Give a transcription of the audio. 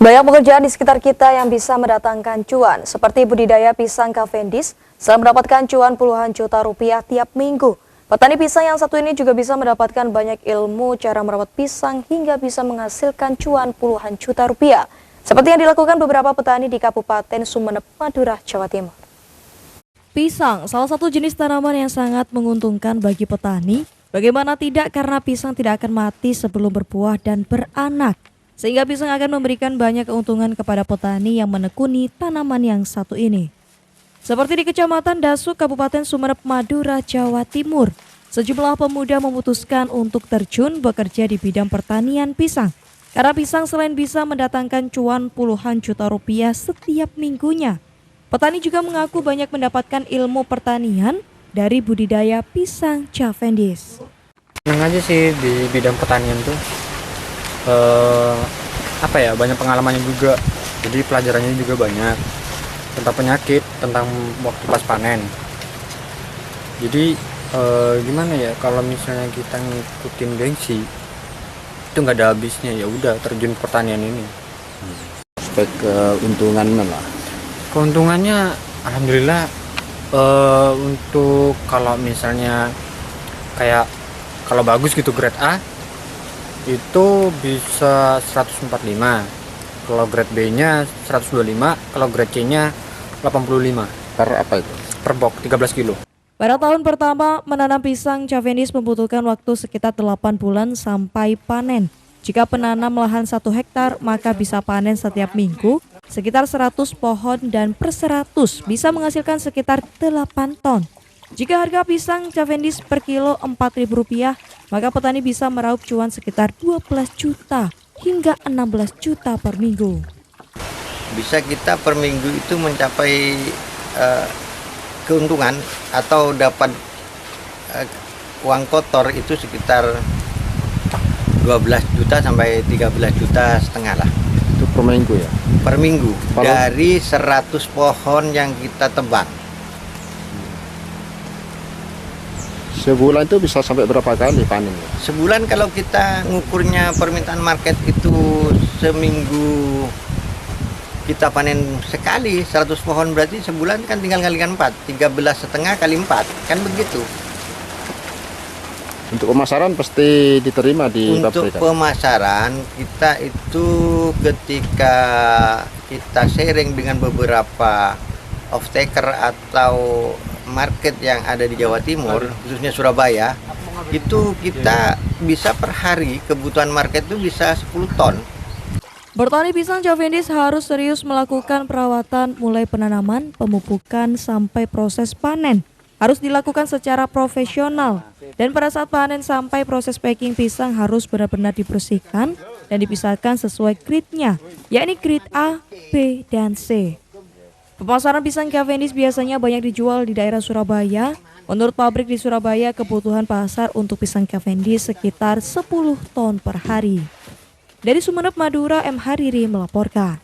Banyak pekerjaan di sekitar kita yang bisa mendatangkan cuan, seperti budidaya pisang Cavendish, selain mendapatkan cuan puluhan juta rupiah tiap minggu. Petani pisang yang satu ini juga bisa mendapatkan banyak ilmu cara merawat pisang hingga bisa menghasilkan cuan puluhan juta rupiah. Seperti yang dilakukan beberapa petani di Kabupaten Sumeneb, Madura, Jawa Timur. Pisang, salah satu jenis tanaman yang sangat menguntungkan bagi petani. Bagaimana tidak, karena pisang tidak akan mati sebelum berbuah dan beranak. Sehingga pisang akan memberikan banyak keuntungan kepada petani yang menekuni tanaman yang satu ini. Seperti di Kecamatan Dasuk, Kabupaten Sumeneb, Madura, Jawa Timur, sejumlah pemuda memutuskan untuk terjun bekerja di bidang pertanian pisang. Karena pisang selain bisa mendatangkan cuan puluhan juta rupiah setiap minggunya, petani juga mengaku banyak mendapatkan ilmu pertanian dari budidaya pisang Cavendish. Senang aja sih di bidang pertanian tuh. Banyak pengalamannya juga, jadi pelajarannya juga banyak tentang penyakit, tentang waktu pas panen. Jadi gimana ya, kalau misalnya kita ngikutin gengsi itu nggak ada habisnya. Ya udah, terjun pertanian ini. Spek keuntungannya lah. Keuntungannya alhamdulillah, untuk kalau misalnya kayak kalau bagus gitu grade A itu bisa 145, kalau grade B-nya 125, kalau grade C-nya 85. Per apa itu? Per box 13 kilo. Pada tahun pertama menanam pisang Cavendish membutuhkan waktu sekitar 8 bulan sampai panen. Jika penanam lahan 1 hektar, maka bisa panen setiap minggu sekitar 100 pohon dan per 100 bisa menghasilkan sekitar 8 ton. Jika harga pisang Cavendish per kilo Rp4.000, maka petani bisa meraup cuan sekitar 12 juta hingga 16 juta per minggu. Bisa kita per minggu itu mencapai keuntungan atau dapat uang kotor itu sekitar 12 juta sampai 13 juta setengah lah. Itu per minggu ya? Per minggu. Kalau dari 100 pohon yang kita tebang. Sebulan itu bisa sampai berapa kali panen? Sebulan kalau kita ngukurnya permintaan market itu seminggu kita panen sekali 100 pohon, berarti sebulan kan tinggal kalikan 4, 13,5 kali 4, kan begitu. Untuk pemasaran pasti diterima di Untuk pabrikan. pemasaran kita itu ketika kita sharing dengan beberapa off-taker atau market yang ada di Jawa Timur, khususnya Surabaya, itu kita bisa per hari kebutuhan market itu bisa 10 ton. Bertani pisang Cavendish harus serius melakukan perawatan mulai penanaman, pemupukan sampai proses panen. Harus dilakukan secara profesional. Dan pada saat panen sampai proses packing pisang harus benar-benar dibersihkan dan dipisahkan sesuai grade-nya, yakni grade A, B, dan C. Pemasaran pisang Cavendish biasanya banyak dijual di daerah Surabaya. Menurut pabrik di Surabaya, kebutuhan pasar untuk pisang Cavendish sekitar 10 ton per hari. Dari Sumeneb, Madura, M. Hariri melaporkan.